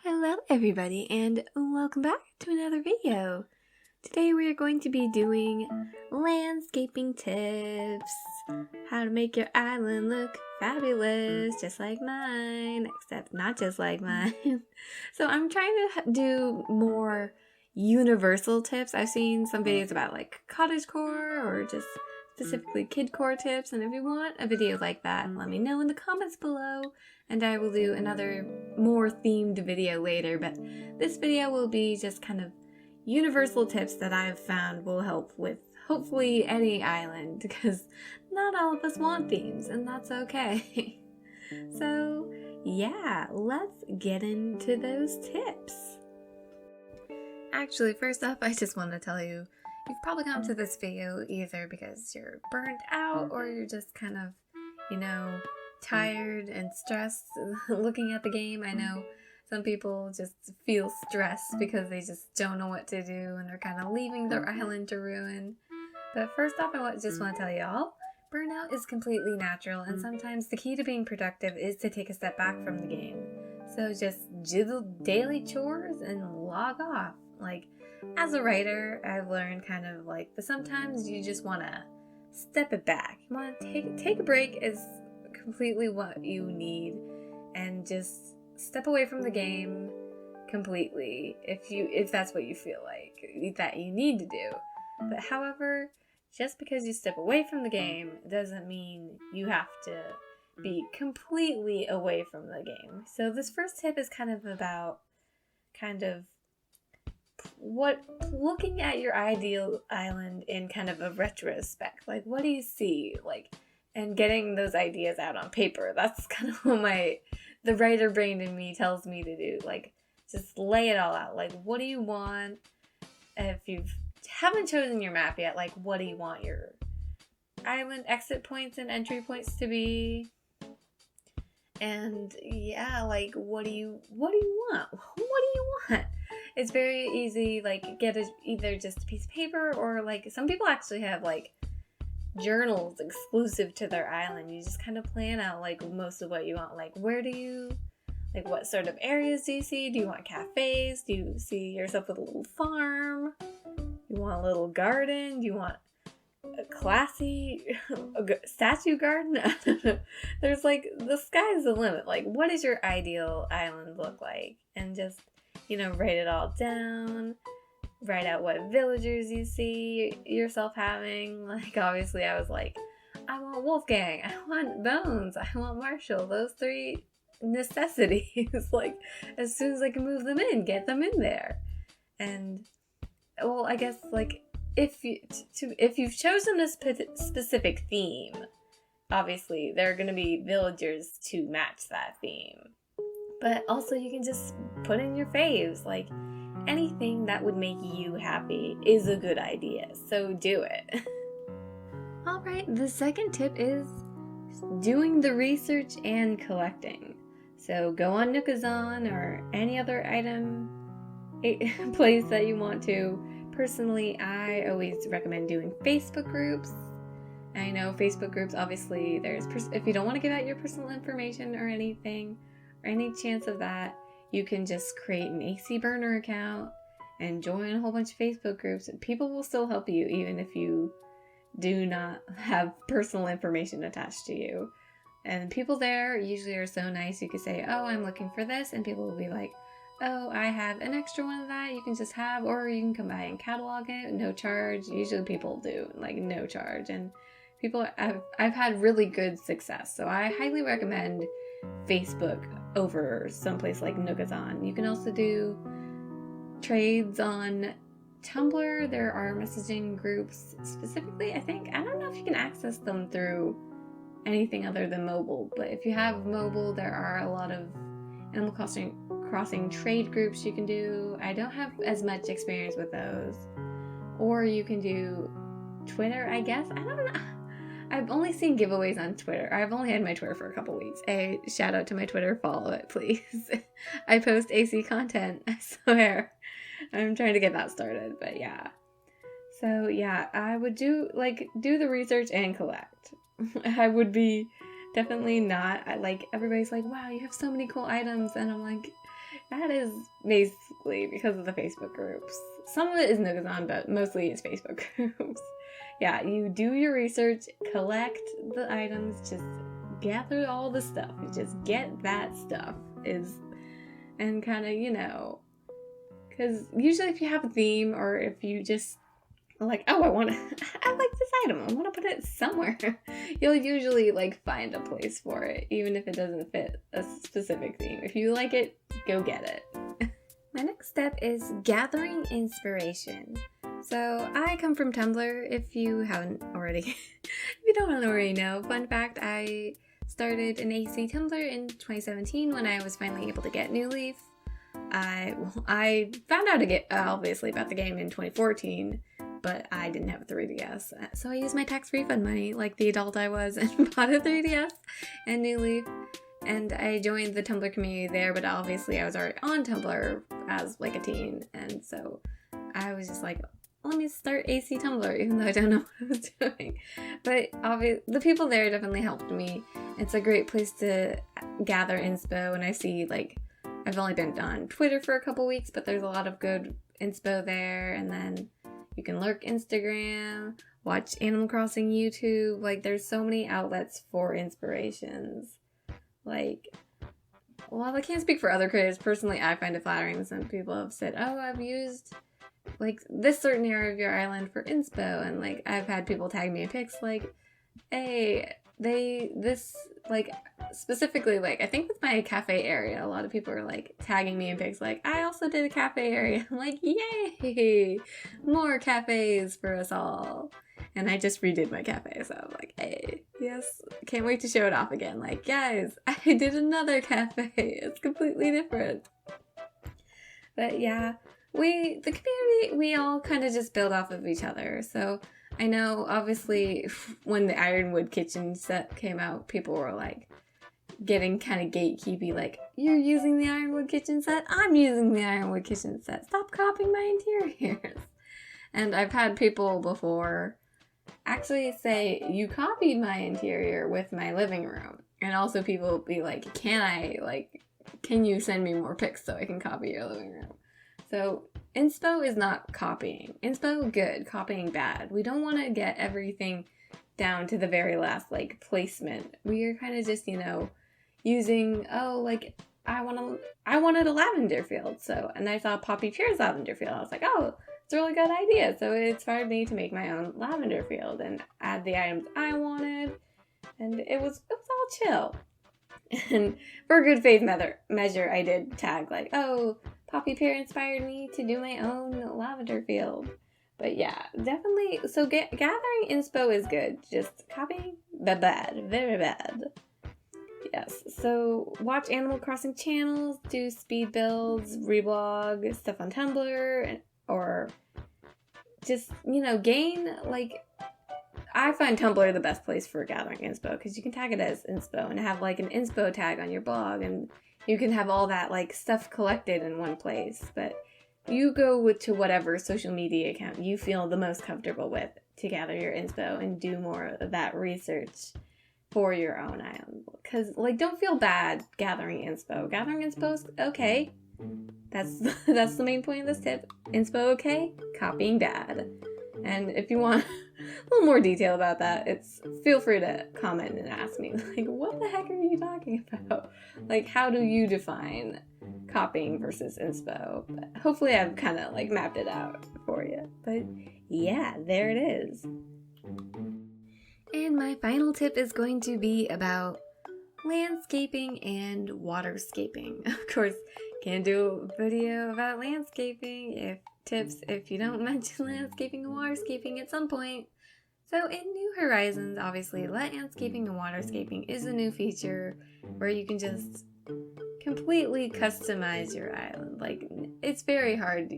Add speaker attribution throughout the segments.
Speaker 1: Hello everybody and welcome back to another video. Today we are going to be doing landscaping tips. How to make your island look fabulous, just like mine, except not just like mine. So I'm trying to do more universal tips. I've seen some videos about like cottagecore or just specifically kidcore tips, and if you want a video like that, let me know in the comments below and I will do another more themed video later. But this video will be just kind of universal tips that I've found will help with hopefully any island, because not all of us want themes and that's okay. So yeah, let's get into those tips. Actually, first off, I just want to tell you, you've probably come to this video either because you're burnt out or you're just kind of, tired and stressed looking at the game. I know some people just feel stressed because they just don't know what to do and they're kind of leaving their island to ruin. But first off, I just want to tell y'all, burnout is completely natural, and sometimes the key to being productive is to take a step back from the game. So just do the daily chores and log off. Like, as a writer, I've learned kind of like that sometimes you just want to step it back. You want to take a break is completely what you need, and just step away from the game completely if that's what you feel like that you need to do. But however, just because you step away from the game doesn't mean you have to be completely away from the game. So this first tip is kind of about looking at your ideal island in kind of a retrospect. Like, what do you see? And getting those ideas out on paper. That's kind of what the writer brain in me tells me to do. Like, just lay it all out. Like, what do you want? If you haven't chosen your map yet, like, what do you want your island exit points and entry points to be? And yeah, like, what do you want? What do you want? It's very easy, like, get either just a piece of paper, or like some people actually have like journals exclusive to their island. You just kind of plan out like most of what you want. Like, what sort of areas do you see? Do you want cafes? Do you see yourself with a little farm? You want a little garden? Do you want a classy statue garden? I don't know. There's like, the sky's the limit. Like, what does your ideal island look like? And just, write it all down. Write out what villagers you see yourself having. Like, obviously I was like, I want Wolfgang, I want Bones, I want Marshall. Those three necessities. Like, as soon as I can move them in, get them in there. And, well, I guess, like, if you've chosen a specific theme, obviously there are going to be villagers to match that theme. But also you can just put in your faves. Like, anything that would make you happy is a good idea, so do it. Alright, the second tip is doing the research and collecting. So go on Nookazon or any other item place that you want to. Personally, I always recommend doing Facebook groups. I know Facebook groups, obviously, if you don't want to give out your personal information or anything, or any chance of that, you can just create an AC burner account and join a whole bunch of Facebook groups, and people will still help you even if you do not have personal information attached to you. And people there usually are so nice. You could say, oh, I'm looking for this, and people will be like, oh, I have an extra one of that you can just have, or you can come by and catalog it, no charge. Usually people do, like, no charge. And I've had really good success, so I highly recommend Facebook over someplace like Nookazon. You can also do trades on Tumblr. There are messaging groups specifically, I don't know if you can access them through anything other than mobile, but if you have mobile, there are a lot of Animal Crossing trade groups you can do. I don't have as much experience with those. Or you can do Twitter, I guess. I don't know. I've only seen giveaways on Twitter. I've only had my Twitter for a couple weeks. A shout out to my Twitter, follow it, please. I post AC content, I swear. I'm trying to get that started, but yeah. So yeah, I would do the research and collect. I would be definitely not, everybody's like, wow, you have so many cool items, and I'm like, I that is basically because of the Facebook groups. Some of it is Nogazon, but mostly it's Facebook groups. Yeah, you do your research, collect the items, just gather all the stuff, just get that stuff, and kind of, because usually if you have a theme, or if you just like, oh, I like this item, I want to put it somewhere, you'll usually like find a place for it, even if it doesn't fit a specific theme. If you like it, go get it. My next step is gathering inspiration. So I come from Tumblr, if you don't already know. Fun fact, I started an AC Tumblr in 2017 when I was finally able to get New Leaf. I found out obviously about the game in 2014, but I didn't have a 3DS, so I used my tax refund money like the adult I was and bought a 3DS and New Leaf, and I joined the Tumblr community there, but obviously I was already on Tumblr as like a teen, and so I was just like, let me start AC Tumblr, even though I don't know what I was doing. But the people there definitely helped me. It's a great place to gather inspo, and I see, like, I've only been on Twitter for a couple weeks, but there's a lot of good inspo there, and then you can lurk Instagram, watch Animal Crossing YouTube, like, there's so many outlets for inspirations. Like, well, I can't speak for other creators. Personally, I find it flattering. Some people have said, oh, I've used like this certain area of your island for inspo, and like I've had people tag me in pics like, hey, like specifically, like I think with my cafe area, a lot of people are like tagging me in pics like, I also did a cafe area. I'm like, yay, more cafes for us all. And I just redid my cafe, so I'm like, hey, yes, can't wait to show it off again. Like, guys, I did another cafe. It's completely different. But yeah, the community, we all kind of just build off of each other. So I know, obviously, when the Ironwood kitchen set came out, people were like getting kind of gatekeepy, like, you're using the Ironwood kitchen set, I'm using the Ironwood kitchen set, stop copying my interiors. And I've had people before actually say, you copied my interior with my living room. And also people be like, can you send me more pics so I can copy your living room? So inspo is not copying. Inspo, good. Copying, bad. We don't want to get everything down to the very last, like, placement. We are kind of just, using, I wanted a lavender field. So, and I saw Poppy Pierre's lavender field. I was like, oh, it's a really good idea. So it inspired me to make my own lavender field and add the items I wanted. And it was all chill. And for a good faith measure, I did tag like, oh, Poppy Pierre inspired me to do my own lavender field. But yeah, definitely. So gathering inspo is good. Just copying, bad, very bad. Yes. So watch Animal Crossing channels, do speed builds, reblog stuff on Tumblr, or just gain like. I find Tumblr the best place for gathering inspo because you can tag it as inspo and have like an inspo tag on your blog, and you can have all that like stuff collected in one place. But you go to whatever social media account you feel the most comfortable with to gather your inspo and do more of that research for your own island. Because like, don't feel bad gathering inspo. Gathering inspo is okay. That's the main point of this tip. Inspo okay, copying bad. And if you want a little more detail about that, feel free to comment and ask me, like, what the heck are you talking about? Like, how do you define copying versus inspo? But hopefully I've kind of, like, mapped it out for you. But yeah, there it is. And my final tip is going to be about landscaping and waterscaping. Of course, can't do a video about landscaping if you don't mention landscaping and waterscaping at some point. So in New Horizons, obviously, landscaping and waterscaping is a new feature where you can just completely customize your island. Like, it's very hard,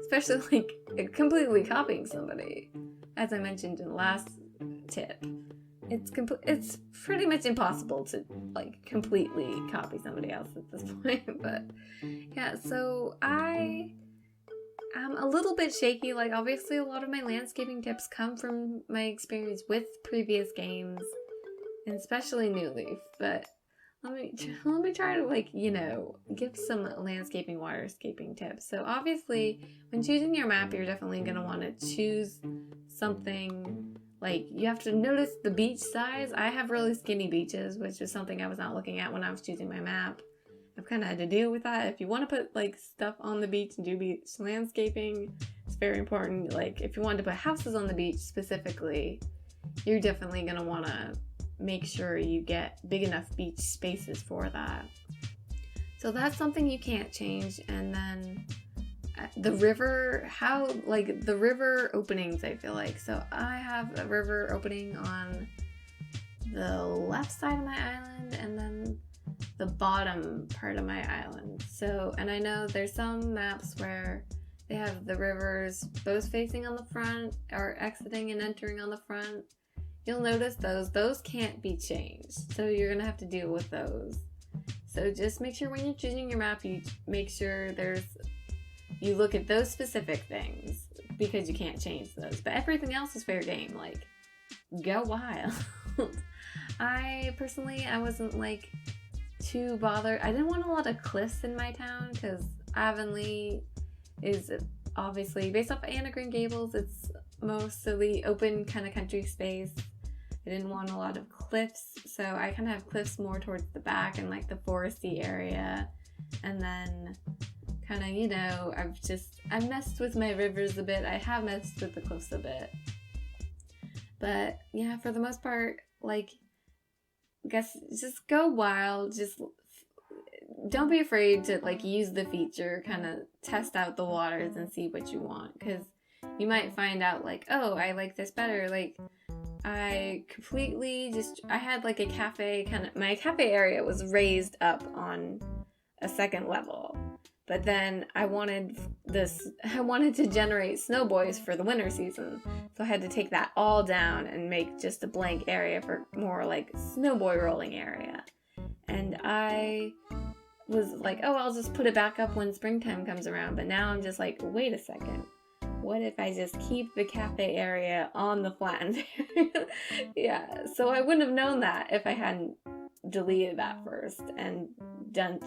Speaker 1: especially like completely copying somebody. As I mentioned in the last tip, it's pretty much impossible to like completely copy somebody else at this point. But yeah, so I'm a little bit shaky. Like, obviously a lot of my landscaping tips come from my experience with previous games, and especially New Leaf, but let me try to, like, you know, give some landscaping, waterscaping tips. So obviously, when choosing your map, you're definitely going to want to choose something, like, you have to notice the beach size. I have really skinny beaches, which is something I was not looking at when I was choosing my map. I've kind of had to deal with that. If you want to put, like, stuff on the beach and do beach landscaping, it's very important. Like, if you wanted to put houses on the beach specifically, you're definitely going to want to make sure you get big enough beach spaces for that. So that's something you can't change. And then the river, the river openings, I feel like. So I have a river opening on the left side of my island and then the bottom part of my island. So, and I know there's some maps where they have the rivers both facing on the front or exiting and entering on the front. You'll notice those can't be changed. So you're gonna have to deal with those. So just make sure when you're choosing your map, you make sure you look at those specific things because you can't change those. But everything else is fair game. Like, go wild. I wasn't like too bothered. I didn't want a lot of cliffs in my town because Avonlea is obviously based off of Anne of Green Gables. It's mostly open kind of country space. I didn't want a lot of cliffs, so I kind of have cliffs more towards the back and like the foresty area. And then kind of, you know, I've messed with my rivers a bit. I have messed with the cliffs a bit. But yeah, for the most part, like, I guess just go wild. Just don't be afraid to like use the feature, kind of test out the waters and see what you want, because you might find out like, oh, I like this better. Like, I had like a cafe my cafe area was raised up on a second level, but then I wanted to generate snow boys for the winter season, so I had to take that all down and make just a blank area for more like snowboard rolling area. And I was like, oh, I'll just put it back up when springtime comes around. But now I'm just like, wait a second. What if I just keep the cafe area on the flattened area? Yeah, so I wouldn't have known that if I hadn't deleted that first and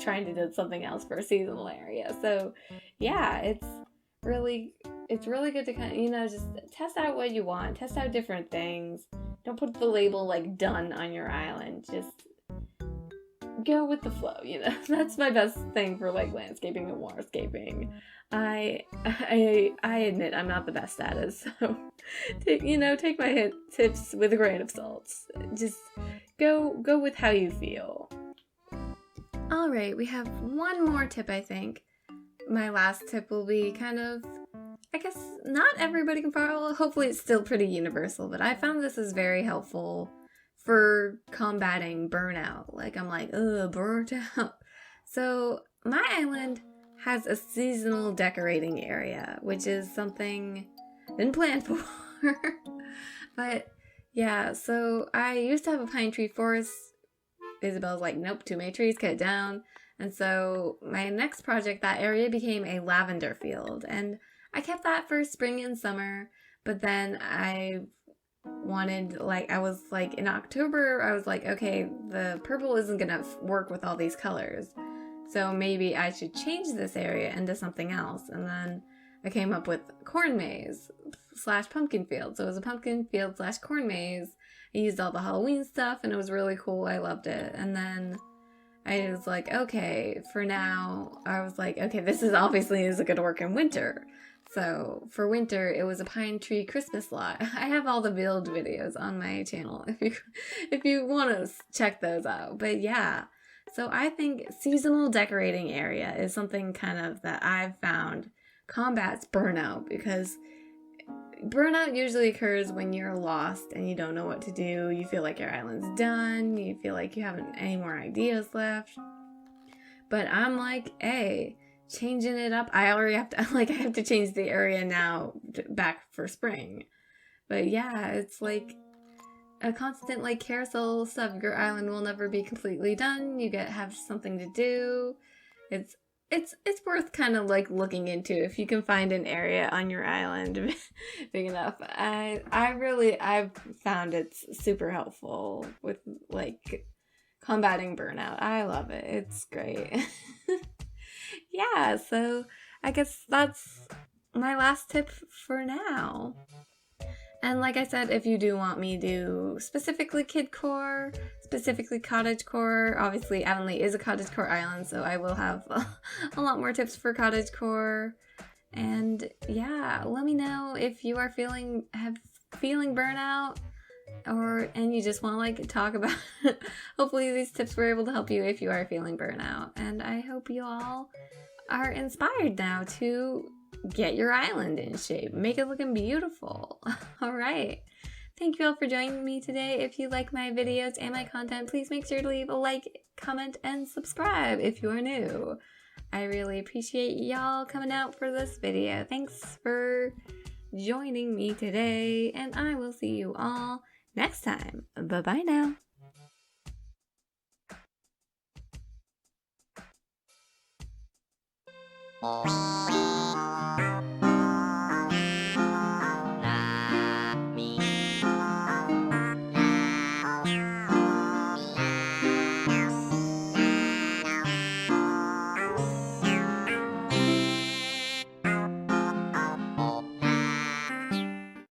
Speaker 1: trying to do something else for a seasonal area. So yeah, it's really good to kind of, you know, just test out what you want, test out different things. Don't put the label like done on your island. Just go with the flow, you know. That's my best thing for like landscaping and waterscaping. I admit I'm not the best at it, so take my tips with a grain of salt. Just go with how you feel. All right, we have one more tip, I think. My last tip will be kind of, I guess not everybody can follow. Hopefully it's still pretty universal, but I found this is very helpful for combating burnout. Like, I'm like, burnt out. So my island has a seasonal decorating area, which is something I didn't plan for. But yeah, so I used to have a pine tree forest. Isabel's like, nope, too many trees, cut it down. And so my next project, that area became a lavender field. And I kept that for spring and summer, but then in October, I was like, okay, the purple isn't gonna work with all these colors. So maybe I should change this area into something else. And then I came up with corn maze / pumpkin field. So it was a pumpkin field / corn maze. I used all the Halloween stuff and it was really cool. I loved it. And then I was like, okay, for now, I was like, okay, this is obviously isn't going to work in winter. So for winter, it was a pine tree Christmas lot. I have all the build videos on my channel if you want to check those out. But yeah. So I think seasonal decorating area is something kind of that I've found combats burnout, because burnout usually occurs when you're lost and you don't know what to do. You feel like your island's done. You feel like you haven't any more ideas left. But I'm like, hey, changing it up. I already have to, I have to change the area now back for spring. But yeah, it's like a constant like carousel stuff. Your island will never be completely done. You have something to do. It's worth kind of like looking into if you can find an area on your island big enough. I've found it's super helpful with like combating burnout. I love it. It's great. Yeah, so I guess that's my last tip for now. And like I said, if you do want me to do specifically kidcore, specifically cottagecore, obviously Avonlea is a cottagecore island, so I will have a lot more tips for cottagecore. And yeah, let me know if you are feeling burnout, and you just want to like talk about hopefully these tips were able to help you if you are feeling burnout. And I hope you all are inspired now to get your island in shape, make it looking beautiful. All right, thank you all for joining me today. If you like my videos and my content, please make sure to leave a like, comment, and subscribe if you are new. I really appreciate y'all coming out for this video. Thanks for joining me today, and I will see you all next time. Bye-bye now.